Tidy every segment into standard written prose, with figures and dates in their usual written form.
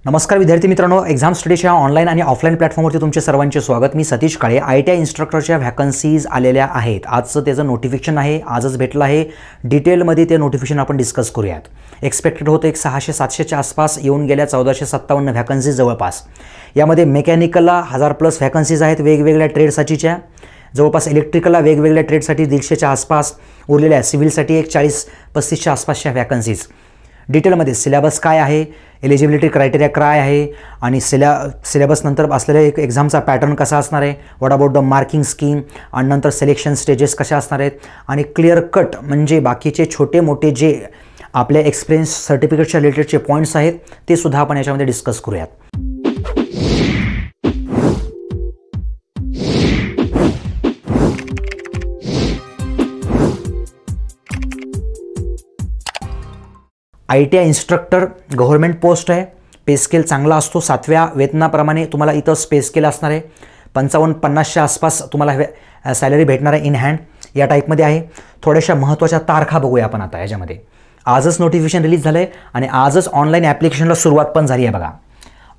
नमस्कार विद्यार्थी मित्रांनो, एक्झाम स्टडीच्या ऑनलाईन आणि ऑफलाईन प्लॅटफॉर्मवरती तुमचे सर्वांचे स्वागत। मी सतीश काळे। ITI इन्स्ट्रक्टरच्या व्हॅकन्सीज आलेल्या आहेत। आजचं त्याचं नोटिफिकेशन आहे, आजच भेटलं आहे। डिटेलमध्ये ते नोटिफिकेशन आपण डिस्कस करूयात। एक्सपेक्टेड होतं एक 600-700च्या आसपास, येऊन गेल्या 1457 व्हॅकन्सीज जवळपास। यामध्ये मेकॅनिकलला 1000+ व्हॅकन्सीज आहेत वेगवेगळ्या ट्रेडसाठीच्या, जवळपास इलेक्ट्रिकलला वेगवेगळ्या ट्रेडसाठी 150च्या आसपास, उरलेल्या सिव्हिलसाठी एक 40-35च्या आसपासच्या व्हॅकन्सीज। डिटेलमध्ये सिलेबस काय आहे, एलिजिबिलिटी क्रायटेरिया काय आहे आणि सिलेबस नंतर असलेल्या एक एक्झामचा पॅटर्न कसा असणार आहे, what about the marking scheme आणि नंतर सिलेक्शन स्टेजेस कशा असणार आहेत आणि क्लिअर कट म्हणजे बाकीचे छोटे मोठे जे आपल्या एक्सपिरियन्स सर्टिफिकेटच्या रिलेटेडचे पॉईंट्स आहेत ते सुद्धा आपण याच्यामध्ये डिस्कस करूयात। ITI इन्स्ट्रक्टर गव्हर्नमेंट पोस्ट आहे। पे स्केल चांगला असतो, 7व्या वेतनाप्रमाणे तुम्हाला इथं पे स्केल असणार आहे। 55-50च्या आसपास तुम्हाला सॅलरी भेटणार आहे इन हँड, या टाईपमध्ये आहे। थोड्याशा महत्त्वाच्या तारखा बघूया आपण आता याच्यामध्ये। आजच नोटिफिकेशन रिलीज झालं आहे आणि आजच ऑनलाईन ॲप्लिकेशनला सुरुवात पण झाली आहे बघा।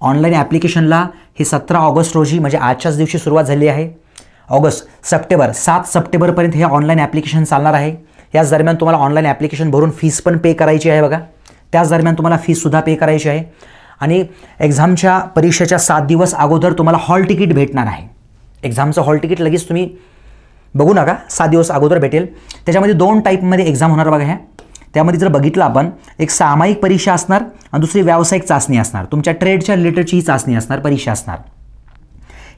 ऑनलाईन ॲप्लिकेशनला ही 17 ऑगस्ट रोजी म्हणजे आजच्याच दिवशी सुरुवात झाली आहे। सप्टेंबर 7 सप्टेंबरपर्यंत हे ऑनलाईन ॲप्लिकेशन चालणार आहे। याच दरम्यान तुम्हाला ऑनलाईन ॲप्लिकेशन भरून फीस पण पे करायची आहे बघा। त्याच दरम्यान तुम्हाला फीससुद्धा पे करायची आहे आणि एक्झामच्या परीक्षेच्या 7 दिवस अगोदर तुम्हाला हॉल तिकीट भेटणार आहे। एक्झामचं हॉल तिकीट लगेच तुम्ही बघू नका, 7 दिवस अगोदर भेटेल। त्याच्यामध्ये 2 टाईपमध्ये एक्झाम होणार बघा। त्यामध्ये जर बघितलं आपण, एक सामायिक परीक्षा असणार आणि दुसरी व्यावसायिक चाचणी असणार। तुमच्या ट्रेडच्या रिलेटेडची ही चाचणी असणार, परीक्षा असणार।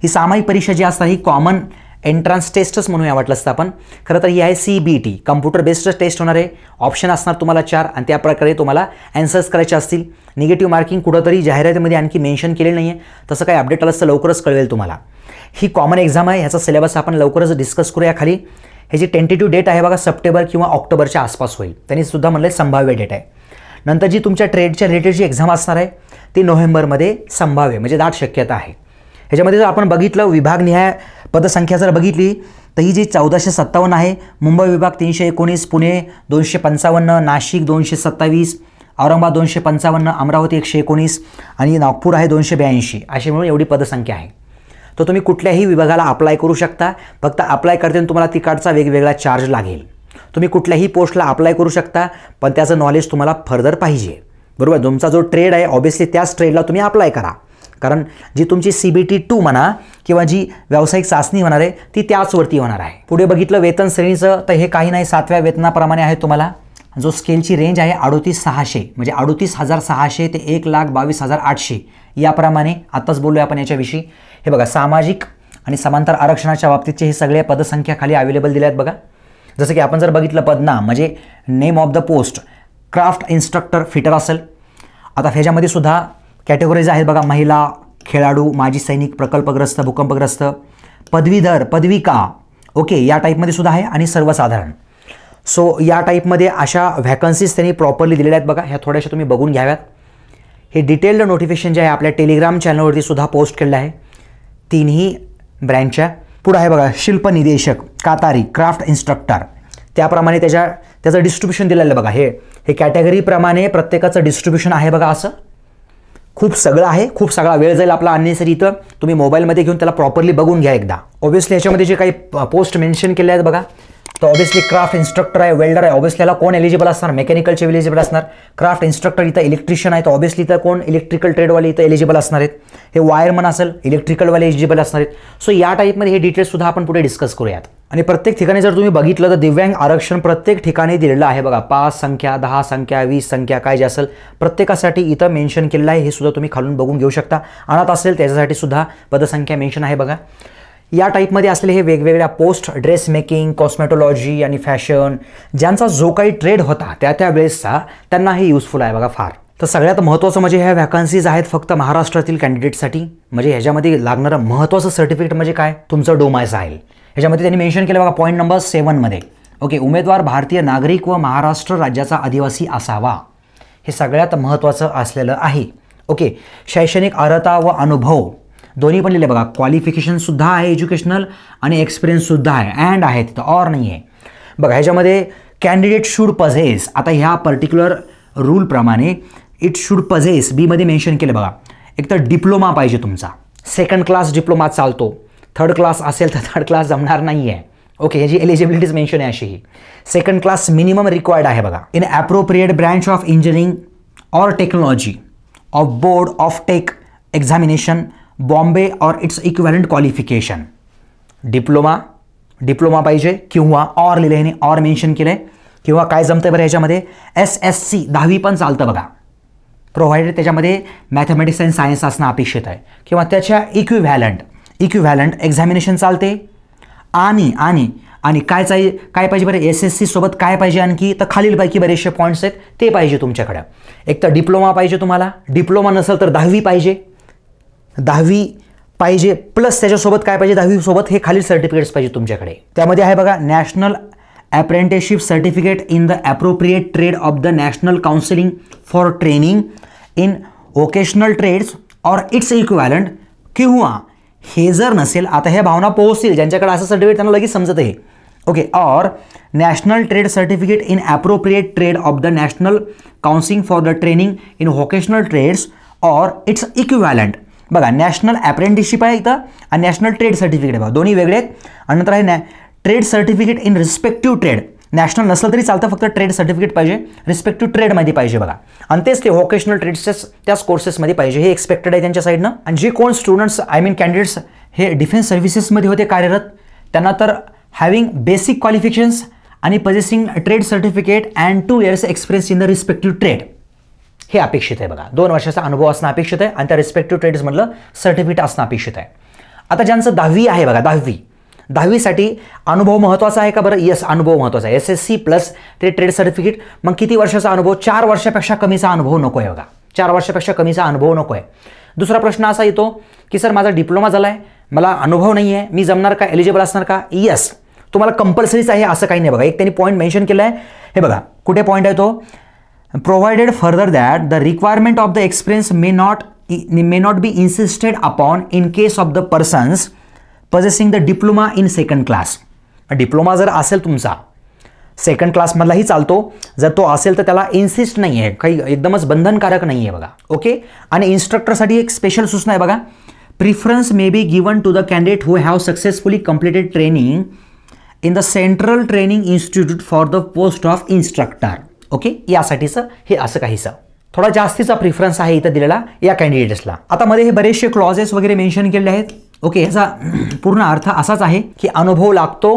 ही सामायिक परीक्षा जी असणार ही कॉमन एंट्रन्स टेस्टच म्हणूया वाटलं असतं आपण। खरं तर ही आहे CBT, कम्प्युटर बेस्ड टेस्ट होणार आहे। ऑप्शन असणार तुम्हाला 4 आणि त्या प्रकारे तुम्हाला ॲन्सर्स करायचे असतील। निगेटिव्ह मार्किंग कुठंतरी जाहिरातीमध्ये आणखी मेन्शन केलेलं नाही आहे, तसं काही अपडेट आलं तर लवकरच कळवेल तुम्हाला। ही कॉमन एक्झाम आहे, ह्याचा सिलेबस आपण लवकरच डिस्कस करूया खाली। ह्याची टेंटेटिव्ह डेट आहे बघा, सप्टेंबर किंवा ऑक्टोबरच्या आसपास होईल, त्यांनी सुद्धा म्हणलं संभाव्य डेट आहे। नंतर जी तुमच्या ट्रेडच्या रिलेटेडची एक्झाम असणार आहे ती नोव्हेंबरमध्ये संभाव्य म्हणजे दाट शक्यता आहे। ह्याच्यामध्ये जर आपण बघितलं विभागनिहाय पदसंख्या जर बघितली तर ही जी 1457 आहे, मुंबई विभाग 319, पुणे 255, नाशिक 227, औरंगाबाद 255, अमरावती 119 आणि नागपूर आहे 282, अशी मिळून एवढी पदसंख्या आहे। तर तुम्ही कुठल्याही विभागाला अप्लाय करू शकता, फक्त अप्लाय करताना तुम्हाला तिकडचा वेगवेगळा चार्ज लागेल। तुम्ही कुठल्याही पोस्टला अप्लाय करू शकता, पण त्याचं नॉलेज तुम्हाला फर्दर पाहिजे, बरोबर। तुमचा जो ट्रेड आहे ऑब्वियसली त्याच ट्रेडला तुम्ही अप्लाय करा, कारण जी तुमची CBT 2 म्हणा किंवा जी व्यावसायिक चाचणी होणार आहे ती त्याचवरती होणार आहे। पुढे बघितलं वेतन श्रेणीचं तर हे काही नाही, 7व्या वेतनाप्रमाणे आहे। तुम्हाला जो स्केलची रेंज आहे 38,600 म्हणजे 38,600 ते 1,22,800 याप्रमाणे आत्ताच बोलूया आपण याच्याविषयी। हे बघा, सामाजिक आणि समांतर आरक्षणाच्या बाबतीतचे हे सगळे पदसंख्या खाली अवेलेबल दिल्या आहेत बघा। जसं की आपण जर बघितलं पदनाम म्हणजे name of the post craft instructor fitter असेल। आता ह्याच्यामध्ये सुद्धा कॅटेगोरीज आहेत बघा, महिला, खेळाडू, माजी सैनिक, प्रकल्पग्रस्त, भूकंपग्रस्त, पदवीधर, पदविका, ओके, या टाईपमध्ये सुद्धा आहे आणि सर्वसाधारण। सो या टाईपमध्ये अशा व्हॅकन्सीज त्यांनी प्रॉपरली दिलेल्या आहेत बघा। ह्या थोड्याशा तुम्ही बघून घ्याव्यात। हे डिटेल्ड नोटिफिकेशन जे आहे आपल्या टेलिग्राम चॅनलवरती सुद्धा पोस्ट केलेलं आहे, 3ही ब्रँचच्या। पुढं आहे बघा शिल्पनिदेशक, कातारी, क्राफ्ट इन्स्ट्रक्टर, त्याप्रमाणे त्याचं डिस्ट्रीब्युशन दिलेलं आहे बघा। हे कॅटेगरीप्रमाणे प्रत्येकाचं डिस्ट्रीब्युशन आहे बघा। असं खूप सगळं आहे, खूप सगळा वेळ जाईल आपला अननेसरी। इथं तुम्ही मोबाईलमध्ये घेऊन त्याला प्रॉपरली बघून घ्या एकदा। ऑब्वियसली याच्यामध्ये जे काही पोस्ट मेन्शन केले आहेत बघा, तर ऑब्वियसली क्राफ्ट इन्स्ट्रक्टर आहे, वेल्डर आहे, ऑब्वियसली याला कोण एलिजिबल असणार, मेकॅनिकलचे एलिजिबल असणार। क्राफ्ट इन्स्ट्रक्टर इथं इलेक्ट्रिशियन आहे, तर ऑब्वियसली इथं कोण इलेक्ट्रिकल ट्रेडवाले इथं एलिजिबल असणार आहेत। हे वायरमन असेल, इलेक्ट्रिकलवाले एलिजिबल असणार आहेत। सो या टाईपमध्ये हे डिटेल्स सुद्धा आपण पुढे डिस्कस करूयात। आणि प्रत्येक ठिकाणी जर तुम्ही बघितलं तर दिव्यांग आरक्षण प्रत्येक ठिकाणी दिलेलं आहे बघा। 5 संख्या, 10 संख्या, 20 संख्या काय जे असेल प्रत्येकासाठी इथं मेन्शन केलेलं आहे। हे सुद्धा तुम्ही खालून बघून घेऊ शकता। अनाथ असेल त्याच्यासाठी सुद्धा पदसंख्या मेन्शन आहे बघा। या टाईपमध्ये असलेले हे वेगवेगळ्या पोस्ट, ड्रेस मेकिंग, कॉस्मेटॉलॉजी आणि फॅशन, ज्यांचा जो काही ट्रेड होता त्या वेळेसचा त्यांना हे युजफुल आहे बघा फार। तर सगळ्यात महत्त्वाचं म्हणजे ह्या व्हॅकन्सीज आहेत फक्त महाराष्ट्रातील कॅन्डिडेटसाठी। म्हणजे ह्याच्यामध्ये लागणारं महत्त्वाचं सर्टिफिकेट म्हणजे काय, तुमचं डोमायसाईल। ह्याच्यामध्ये त्यांनी मेन्शन केलं बघा पॉईंट नंबर 7 मध्ये, ओके, उमेदवार भारतीय नागरिक व महाराष्ट्र राज्याचा आदिवासी असावा, हे सगळ्यात महत्त्वाचं असलेलं आहे। ओके, शैक्षणिक अर्हता व अनुभव दोन्ही पण लिहिले बघा। क्वालिफिकेशनसुद्धा आहे एज्युकेशनल आणि एक्सपिरियन्ससुद्धा आहे, अँड आहे तिथं, ऑर नाही आहे बघा। ह्याच्यामध्ये कॅन्डिडेट शूड पझेस, आता ह्या पर्टिक्युलर रूलप्रमाणे इट शुड पजेस, बी मध्ये मेन्शन केलं बघा, एक तर डिप्लोमा पाहिजे तुमचा, सेकंड क्लास डिप्लोमा चालतो, थर्ड क्लास असेल तर थर्ड क्लास जमणार नाही आहे. ओके, ह्याची एलिजिबिलिटीज मेन्शन आहे अशी ही. सेकंड क्लास मिनिमम रिक्वायर्ड आहे बघा. In appropriate branch of engineering or technology of board of tech examination Bombay or its equivalent qualification. Diploma पाहिजे किंवा ऑर लिहिलं ह्याने, ऑर मेन्शन केलं आहे. किंवा काय जमतं बरं ह्याच्यामध्ये, SSC 10वी पण चालतं बघा, प्रोव्हाइडेड त्याच्यामध्ये मॅथमॅटिक्स अँड सायन्स असणं अपेक्षित आहे. किंवा त्याच्या इक्विव्हॅलंट एक्झामिनेशन चालते. आणि काय पाहिजे बरं, SSC सोबत काय पाहिजे आणखी, तर खालीलपैकी बरेचसे पॉईंट्स आहेत ते पाहिजे तुमच्याकडं. एक तर डिप्लोमा पाहिजे तुम्हाला, डिप्लोमा नसेल तर 10वी पाहिजे प्लस त्याच्यासोबत काय पाहिजे, 10वी सोबत हे खालील सर्टिफिकेट्स पाहिजे तुमच्याकडे. त्यामध्ये आहे बघा, national apprenticeship certificate in the appropriate trade of the national counselling for training in vocational trades or its equivalent. किंवा हे जर नसेल, आता ह्या भावना पोहोचतील ज्यांच्याकडे असं सर्टिफिकेट त्यांना लगेच समजत आहे. Okay, or national trade certificate in appropriate trade of the national counselling for the training in vocational trades or its equivalent. बघा, नॅशनल अप्रेंटिसशिप आहे इथं आणि नॅशनल ट्रेड सर्टिफिकेट आहे बघा, दोन्ही वेगळे आहेत. आणि नंतर आहे trade certificate in respective trade. National नसलं तरी चालतं, फक्त ट्रेड सर्टिफिकेट पाहिजे, रिस्पेक्टिव्ह ट्रेडमध्ये पाहिजे बघा. आणि तेच ते व्होकेशनल ट्रेड्सच्याच त्याच कोर्सेसमध्ये पाहिजे, हे एक्सपेक्टेड आहे त्यांच्या साईडनं. आणि जे कोण स्टुडंट्स कॅन्डिडेट्स हे डिफेन्स सर्व्हिसेसमध्ये होते कार्यरत, त्यांना तर हॅव्हिंग बेसिक क्वालिफिकेशन्स आणि possessing trade certificate and 2 years experience in the respective trade हे अपेक्षित आहे बघा. 2 वर्षाचा अनुभव असणं अपेक्षित आहे आणि त्या रिस्पेक्टिव्ह ट्रेड्समधलं सर्टिफिकेट असणं अपेक्षित आहे. आता ज्यांचं 10वी आहे बघा, 10वीसाठी अनुभव महत्त्वाचा आहे का बरं? येस, अनुभव महत्त्वाचा आहे. SSC प्लस ते ट्रेड सर्टिफिकेट. मग किती वर्षाचा अनुभव? 4 वर्षापेक्षा कमीचा अनुभव नको आहे बघा, 4 वर्षापेक्षा कमीचा अनुभव नको आहे. दुसरा प्रश्न असा येतो की सर माझा डिप्लोमा झाला आहे, मला अनुभव नाही आहे, मी जमणार का, एलिजिबल असणार का? येस, तुम्हाला कंपल्सरीच आहे असं काही नाही बघा. एक त्यांनी पॉईंट मेन्शन केला आहे, हे बघा कुठे पॉईंट आहे तो, provided further that the requirement of the experience may not be इन्सिस्टेड upon in case of the persons possessing the diploma in second class. Diploma जर असेल तुमचा सेकंड क्लासमधलाही चालतो, जर तो असेल तर त्याला इन्सिस्ट नाही आहे, काही एकदमच बंधनकारक नाही आहे बघा. ओके, आणि इन्स्ट्रक्टरसाठी एक स्पेशल सूचना आहे बघा, preference may be given to the candidate who have successfully completed training in the central training institute for the post of instructor. Okay, यासाठीचं हे असं काहीसं थोडा जास्तीचा प्रिफरन्स आहे इथं दिलेला या कॅन्डिडेट्सला. आता मध्ये हे बरेचसे क्लॉजेस वगैरे मेन्शन केले आहेत. ओके, याचा पूर्ण अर्थ असाच आहे की अनुभव लागतो,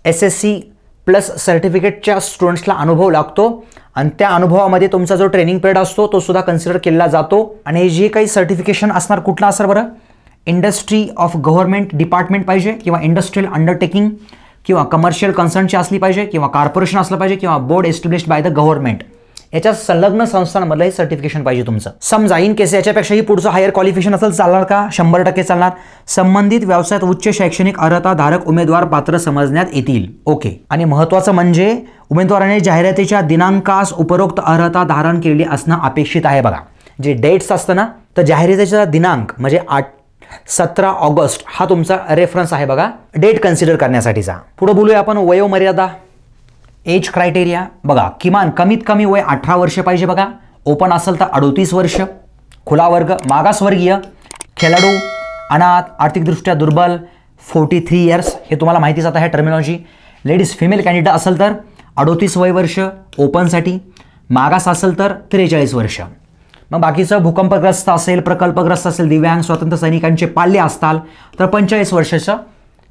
SSC प्लस सर्टिफिकेटच्या स्टुडंट्सला अनुभव लागतो आणि त्या अनुभवामध्ये तुमचा जो ट्रेनिंग पिरियड असतो तो सुद्धा कन्सिडर केला जातो. आणि जे काही सर्टिफिकेशन असणार कुठलं असणार बरं, इंडस्ट्री ऑफ गव्हर्नमेंट डिपार्टमेंट पाहिजे किंवा इंडस्ट्रियल अंडरटेकिंग किंवा कमर्शियल कन्सर्नची असली पाहिजे किंवा कॉर्पोरेशन असलं पाहिजे किंवा board established by the government, याच्या संलग्न संस्थांमधलं हे सर्टिफिकेशन पाहिजे तुमचं. समजा इन केस याच्यापेक्षाही पुढचं हायर क्वालिफिकेशन असेल चालणार का? 100% चालणार. संबंधित व्यवसायात उच्च शैक्षणिक अर्हताधारक उमेदवार पात्र समजण्यात येतील. ओके, आणि महत्त्वाचं म्हणजे उमेदवाराने जाहिरातीच्या दिनांकास उपरोक्त अर्हता धारण केलेली असणं अपेक्षित आहे बघा. जे डेट्स असतं ना, तर जाहिरातीचा दिनांक म्हणजे 17 ऑगस्ट हा तुमचा रेफरन्स आहे बघा डेट कन्सिडर करण्यासाठीचा. पुढे बोलूया आपण वयोमर्यादा, एज क्रायटेरिया. बघा, किमान कमीत कमी वय 18 वर्ष पाहिजे बघा. ओपन असेल तर 38 वर्ष. खुला वर्ग, मागासवर्गीय, खेळाडू, अनाथ, आर्थिकदृष्ट्या दुर्बल 43 years, हे तुम्हाला माहितीच आता ह्या टर्मिनॉलॉजी. लेडीज फिमेल कॅन्डिडेट असेल तर 38 वय वर्ष ओपनसाठी. मागास असेल तर 43 वर्ष. मग बाकीचं भूकंपग्रस्त असेल, प्रकल्पग्रस्त असेल, दिव्यांग, स्वातंत्र्य सैनिकांचे पाल्य असताल तर 45 वर्षाचं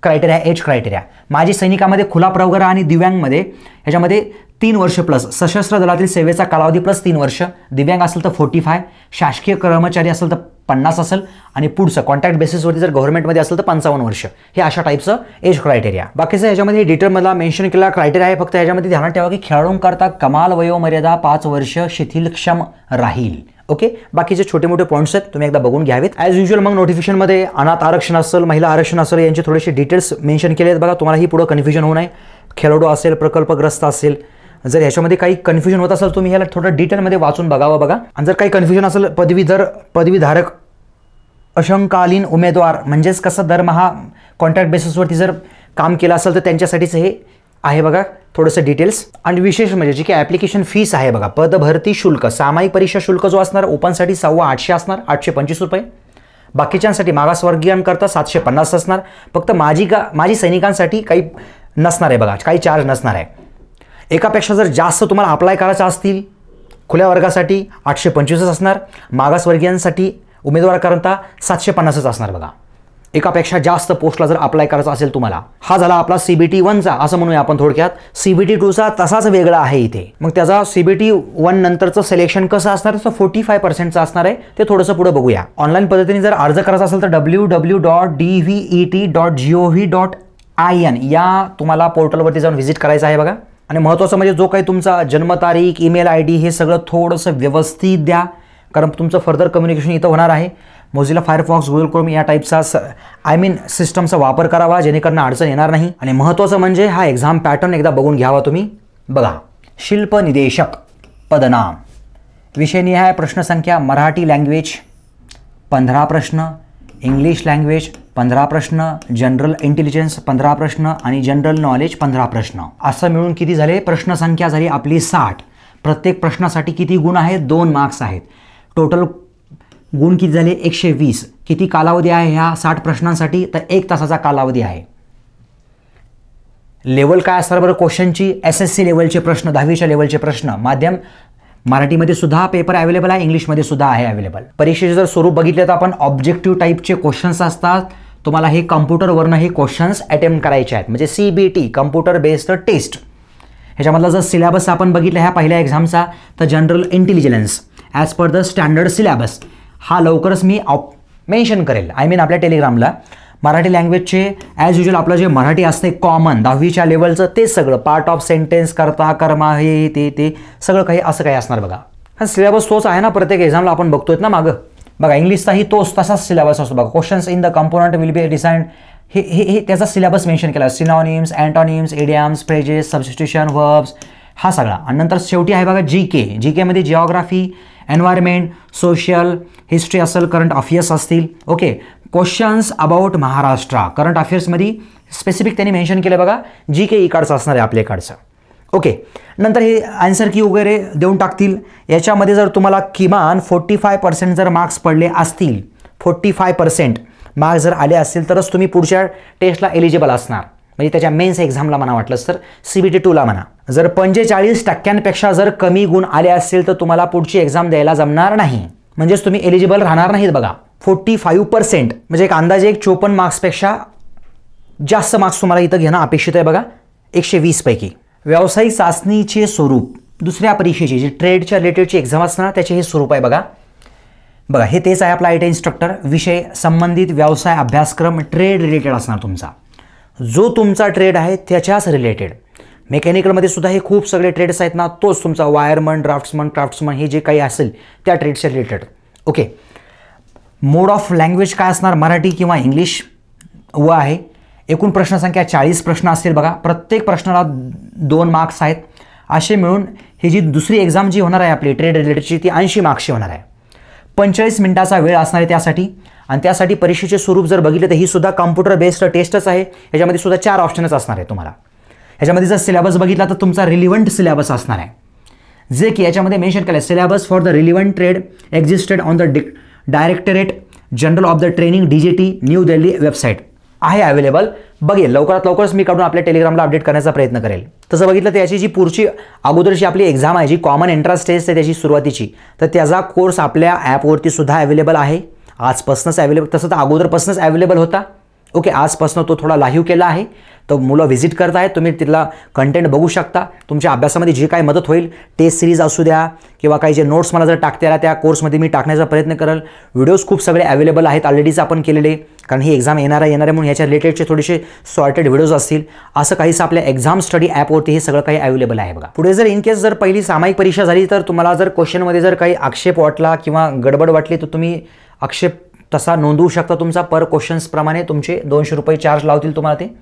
क्रायटेरिया, एज क्रायटेरिया. माजी सैनिकामध्ये खुला प्रवर्ग आणि दिव्यांगमध्ये ह्याच्यामध्ये 3 वर्ष प्लस, सशस्त्र दलातील सेवेचा कालावधी प्लस 3 वर्ष, दिव्यांग असेल तर 45, शासकीय कर्मचारी असेल तर 50 असेल आणि पुढचं कॉन्ट्रॅक्ट बेसिसवरती जर गव्हर्नमेंटमध्ये असेल तर 55 वर्ष. हे अशा टाईपचं एज क्रायटेरिया. बाकीचं ह्याच्यामध्ये डिटेलमधला मेन्शन केलेला क्रायटेरिया आहे. फक्त ह्याच्यामध्ये ध्यानात ठेवा की खेळाडूंकरता कमाल वयोमर्यादा 5 वर्ष शिथिलक्षम राहील. ओके, बाकीचे छोटे मोठे पॉईंट्स आहेत, तुम्ही एकदा बघून घ्यावेत. ॲज युजल मग नोटिफिकेशनमध्ये अनाथ आरक्षण असेल, महिला आरक्षण असेल, यांचे थोडेसे डिटेल्स मेन्शन केले आहेत बघा. तुम्हालाही पुढं कन्फ्युजन होऊ नये. खेळाडू असेल, प्रकल्पग्रस्त असेल, जर ह्याच्यामध्ये काही कन्फ्युजन होत असेल तुम्ही ह्याला थोडं डिटेलमध्ये वाचून बघावं बघा. आणि जर काही कन्फ्युजन असेल, पदवीधारक अंशकालीन उमेदवार म्हणजेच कसं दरमहा कॉन्ट्रॅक्ट बेसिसवरती जर काम केलं असेल तर त्यांच्यासाठीच हे आहे बघा थोडंसं डिटेल्स. आणि विशेष म्हणजे जी काही ॲप्लिकेशन फीस आहे बघा, पदभरती शुल्क, सामायिक परीक्षा शुल्क जो असणार ओपनसाठी 850 असणार, 825 रुपये. बाकीच्यांसाठी मागासवर्गीयांकरता 750 असणार. फक्त माजी सैनिकांसाठी काही नसणार आहे बघा, काही चार्ज नसणार आहे. एकापेक्षा जर जास्त तुम्हाला अप्लाय करायचं असतील खुल्या वर्गासाठी 825 असणार, मागासवर्गीयांसाठी उमेदवाराकरता 750 असणार बघा. एकापेक्षा जास्त पोस्टला जर अप्लाय करायचा असेल तुम्हाला. हा झाला आपला CBT 1चा असं म्हणूया आपण थोडक्यात. CBT 2चा तसाच वेगळा आहे इथे. मग त्याचा CBT 1 नंतरचं सिलेक्शन कसं असणार, तर 45% असणार आहे. ते थोडंसं पुढे बघूया. ऑनलाईन पद्धतीने जर अर्ज करायचा असेल तर www.dvet.gov.in या तुम्हाला पोर्टलवरती जाऊन व्हिजिट करायचं आहे बघा. आणि महत्त्वाचं म्हणजे जो काही तुमचा जन्मतारीख, ईमेल ID हे सगळं थोडंसं व्यवस्थित द्या, कारण तुमचं फर्दर कम्युनिकेशन इथं होणार आहे. मोझिला फायरफॉक्स, गुगल क्रोम या टाईपचा सिस्टमचा वापर करावा, जेणेकरून अडचण येणार नाही. आणि महत्त्वाचं म्हणजे हा एक्झाम पॅटर्न एकदा बघून घ्यावा तुम्ही. बघा, शिल्प निदेशक पदनाम, विषयनिहाय प्रश्नसंख्या, मराठी लँग्वेज 15 प्रश्न, इंग्लिश लँग्वेज 15 प्रश्न, जनरल इंटेलिजन्स 15 प्रश्न आणि जनरल नॉलेज 15 प्रश्न. असं मिळून किती झाले, प्रश्नसंख्या झाली आपली 60. प्रत्येक प्रश्नासाठी किती गुण आहेत, 2 मार्क्स आहेत. टोटल गुण किती झाले, 120. किती कालावधी आहे ह्या 60 प्रश्नांसाठी, तर 1 तासाचा कालावधी आहे. लेवल काय असणार बरं क्वेश्चनची, SSC लेवलचे प्रश्न, 10वीच्या लेवलचे प्रश्न. माध्यम मराठीमध्ये सुद्धा पेपर अवेलेबल आहे, इंग्लिशमध्ये सुद्धा आहे अवेलेबल. परीक्षेचे जर स्वरूप बघितले तर आपण ऑब्जेक्टिव्ह टाईपचे क्वेश्चन्स असतात. तुम्हाला हे कम्प्युटरवरनं हे क्वेश्चन्स अटेम्प्ट करायचे आहेत, म्हणजे CBT कम्प्युटर बेस्ड टेस्ट. ह्याच्यामधला जर सिलेबस आपण बघितला ह्या पहिल्या एक्झामचा, तर general intelligence as per the standard syllabus हा लवकरच मी मेन्शन करेल. आपल्या टेलिग्रामला. मराठी लँग्वेजचे ॲज युजल आपलं जे मराठी असते कॉमन 10वीच्या लेवलचं, ते सगळं पार्ट ऑफ सेंटेन्स, कर्ता, कर्मा, हे ते सगळं काही असं काही असणार बघा. हा सिलेबस तोच आहे ना, प्रत्येक एक्झामला आपण बघतोय ना मागं. बघा इंग्लिशचाही तसाच सिलेबस असतो बघा. Questions in the component will be decide, हे त्याचा सिलेबस मेन्शन केला. Synonyms, antonyms, idioms, phrases, substitution, verbs हा सगळा. आणि नंतर शेवटी आहे बघा GK मध्ये जिओग्राफी, एन्व्हायरमेंट, सोशल, हिस्ट्री असेल, करंट अफेअर्स असतील. Okay, questions about Maharashtra, current अफेअर्समध्ये स्पेसिफिक त्यांनी मेन्शन केलं बघा. GK इकडचं असणार आहे आपल्याकडचं. ओके, नंतर हे आन्सर की वगैरे देऊन टाकतील. याच्यामध्ये जर तुम्हाला किमान 45% जर मार्क्स पडले असतील, 45% मार्क्स जर आले असतील तरच तुम्ही पुढच्या टेस्टला एलिजिबल असणार. म्हणजे त्याच्या मेन्स एक्झामला म्हणा वाटलंच तर CBT 2ला म्हणा. जर 45% जर कमी गुण आले असतील तर तुम्हाला पुढची एक्झाम द्यायला जमणार नाही, म्हणजेच तुम्ही एलिजिबल राहणार नाहीत बघा. 45% म्हणजे एक अंदाजे 54 मार्क्सपेक्षा जास्त मार्क्स तुम्हाला इथं घेणं अपेक्षित आहे बघा 120 पैकी. व्यावसायिक चाचणीचे स्वरूप, दुसऱ्या परीक्षेची जी ट्रेडच्या रिलेटेडची एक्झाम असणार त्याचे हे स्वरूप आहे बघा. हे तेच आहे आपला ITI इन्स्ट्रक्टर. विषय संबंधित व्यवसाय अभ्यासक्रम ट्रेड रिलेटेड असणार तुमचा. जो तुमचा ट्रेड आहे त्याच्याच रिलेटेड. मेकॅनिकलमध्ये सुद्धा हे खूप सगळे ट्रेड्स आहेत ना, तोच तुमचा वायरमन, क्राफ्ट्समन हे जे काही असेल त्या ट्रेडच्या related. Okay, mode of language काय असणार, मराठी किंवा इंग्लिश आहे. एकूण प्रश्नसंख्या 40 प्रश्न असतील बघा. प्रत्येक प्रश्नाला 2 मार्क्स आहेत. असे मिळून ही जी दुसरी एक्झाम जी होणार आहे आपली ट्रेड रिलेटेडची, ती 80 मार्क्सची होणार आहे. 45 मिनिटाचा वेळ असणार आहे त्यासाठी. आणि त्यासाठी परीक्षेचे स्वरूप जर बघितलं तर ही सुद्धा कम्प्युटर बेस्ड टेस्टच आहे. ह्याच्यामध्ये सुद्धा 4 ऑप्शनच असणार आहे तुम्हाला. ह्याच्यामध्ये जर सिलेबस बघितला तर तुमचा रिलिव्हंट सिलेबस असणार आहे, जे की याच्यामध्ये मेन्शन केलं आहे. Syllabus for the relevant trade existed on the directorate general of the training DGT new Delhi website आहे अवेलेबल. बघेल लवकरात लवकरच मी काढून आपल्या टेलिग्रामला अपडेट करण्याचा प्रयत्न करेल. तसं बघितलं तर याची जी पुढची अगोदरची आपली एक्झाम आहे, जी कॉमन एंट्रन्स टेस्ट आहे त्याची सुरुवातीची, तर त्याचा कोर्स आपल्या ॲपवरती सुद्धा अवेलेबल आहे. आजपासूनच अवेलेबल, तसं तर अगोदरपासूनच अवेलेबल होता. ओके, आजपासून तो थोडा लाईव्ह केला आहे. तर मुलं व्हिजिट करत आहेत, तुम्ही तिथला कंटेंट बघू शकता. तुमच्या अभ्यासामध्ये जे काही मदत होईल, टेस्ट सिरीज असू द्या किंवा काही जे नोट्स मला जर टाकता आल्या त्या कोर्समध्ये मी टाकण्याचा प्रयत्न करेल. व्हिडिओज खूप सगळे अवेलेबल आहेत ऑलरेडीच आपण केलेले, कारण ही एक्झाम येणार आहे म्हणून ह्याच्या रिलेटेडचे थोडेसे सॉर्टेड व्हिडिओज असतील. असं काहीच आपल्या एक्झाम स्टडी ॲपवरती हे सगळं काही अवेलेबल आहे बघा. पुढे जर इन केस जर पहिली सामायिक परीक्षा झाली तर तुम्हाला जर क्वेश्चनमध्ये जर काही आक्षेप वाटला किंवा गडबड वाटली तर तुम्ही आक्षेप तसा नोंदवू शकता तुमचा. पर क्वेश्चन्सप्रमाणे तुमचे 200 रुपये चार्ज लावतील तुम्हाला ते.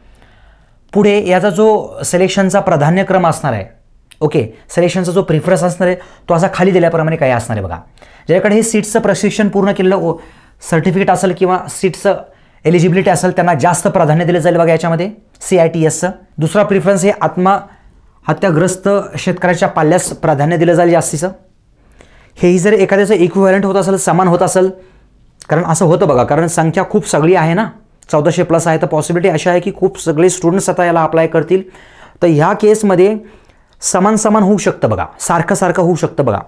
पुढे याचा जो सिलेक्शनचा प्राधान्यक्रम असणार आहे, ओके, सिलेक्शनचा जो प्रिफरन्स असणार आहे तो असा खाली दिल्याप्रमाणे काही असणार आहे बघा. ज्याकडे हे सीट्सचं प्रशिक्षण पूर्ण केलेलं सर्टिफिकेट असेल किंवा सीट्सचं एलिजिबिलिटी असेल त्यांना जास्त प्राधान्य दिलं जाईल बघा याच्यामध्ये CITSचं. दुसरा प्रिफरन्स हे आत्महत्याग्रस्त शेतकऱ्याच्या पाल्यास प्राधान्य दिलं जाईल जास्तीचं. हेही जर एखाद्याचं इक्विव्हॅलंट होत असेल, समान होत असेल, कारण असं होतं बघा, कारण संख्या खूप सगळी आहे ना, 1400+ आहे, तर पॉसिबिलिटी अशी आहे की खूप सगळे स्टुडंट्स आता याला अप्लाय करतील. तर ह्या केसमध्ये समान होऊ शकतं बघा, सारखं होऊ शकतं बघा.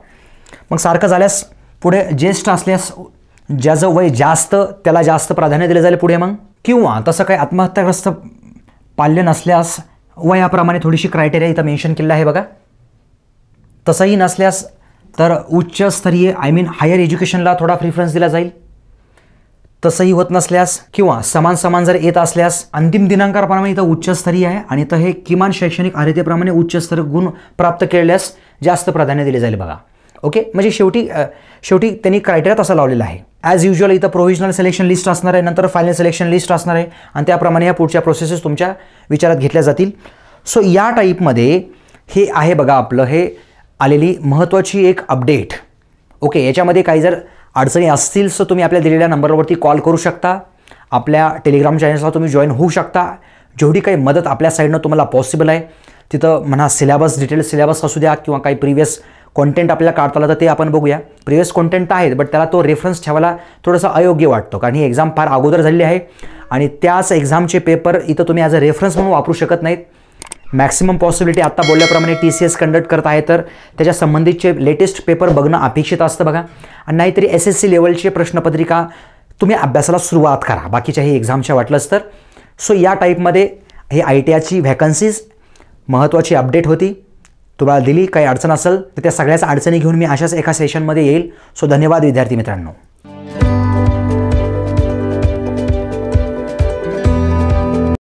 मग सारखं झाल्यास पुढे ज्येष्ठ असल्यास ज्याचं वय जास्त त्याला जास्त प्राधान्य दिलं जाईल पुढे. मग किंवा तसं काही आत्महत्याग्रस्त पाल्य नसल्यास वयाप्रमाणे थोडीशी क्रायटेरिया इथं मेन्शन केलेलं आहे बघा. तसंही नसल्यास तर उच्चस्तरीय हायर एज्युकेशनला थोडा प्रिफरन्स दिला जाईल. तसंही होत नसल्यास किंवा समान जर येत असल्यास अंतिम दिनांकाप्रमाणे इथं उच्चस्तरीय आहे आणि इथं हे किमान शैक्षणिक अर्हतेप्रमाणे उच्चस्तरीय गुण प्राप्त केल्यास जास्त प्राधान्य दिले जाईल बघा. ओके, म्हणजे शेवटी त्यांनी क्रायटेरिया तसा लावलेला आहे. ॲज युजल इथं प्रोव्हिजनल सिलेक्शन लिस्ट असणार आहे, नंतर फायनल सिलेक्शन लिस्ट असणार आहे आणि त्याप्रमाणे ह्या पुढच्या प्रोसेसेस तुमच्या विचारात घेतल्या जातील. सो या टाईपमध्ये हे आहे बघा आपलं हे आलेली महत्त्वाची एक अपडेट. ओके, याच्यामध्ये काही जर अडचणी असतील तर तुम्ही आपल्या दिलेल्या नंबरवरती कॉल करू शकता. आपल्या टेलिग्राम चॅनल्सला तुम्ही जॉईन होऊ शकता. जेवढी काही मदत आपल्या साईडनं तुम्हाला पॉसिबल आहे तिथं म्हणा, सिलेबस डिटेल सिलेबस असू द्या किंवा काही प्रिव्हियस कॉन्टेंट आपल्याला काढता आलं तर ते आपण बघूया. प्रिव्हियस कॉन्टेंट तर आहेत, बट त्याला तो रेफरन्स ठेवायला थोडंसं अयोग्य वाटतो, कारण ही एक्झाम फार अगोदर झालेली आहे आणि त्याच एक्झामचे पेपर इथं तुम्ही ॲज अ रेफरन्स म्हणून वापरू शकत नाहीत. मॅक्सिमम पॉसिबिलिटी आत्ता बोलल्याप्रमाणे TCS कंडक्ट करत आहे, तर त्याच्या संबंधितचे लेटेस्ट पेपर बघणं अपेक्षित असतं बघा. आणि नाहीतरी SSC लेवलची प्रश्नपत्रिका तुम्ही अभ्यासाला सुरुवात करा बाकीच्या हे एक्झामच्या वाटलंच तर. सो या टाईपमध्ये हे ITIची व्हॅकन्सीज महत्त्वाची अपडेट होती, तुम्हाला दिली. काही अडचण असेल तर त्या सगळ्याच अडचणी घेऊन मी अशाच एका सेशनमध्ये येईल. सो धन्यवाद विद्यार्थी मित्रांनो.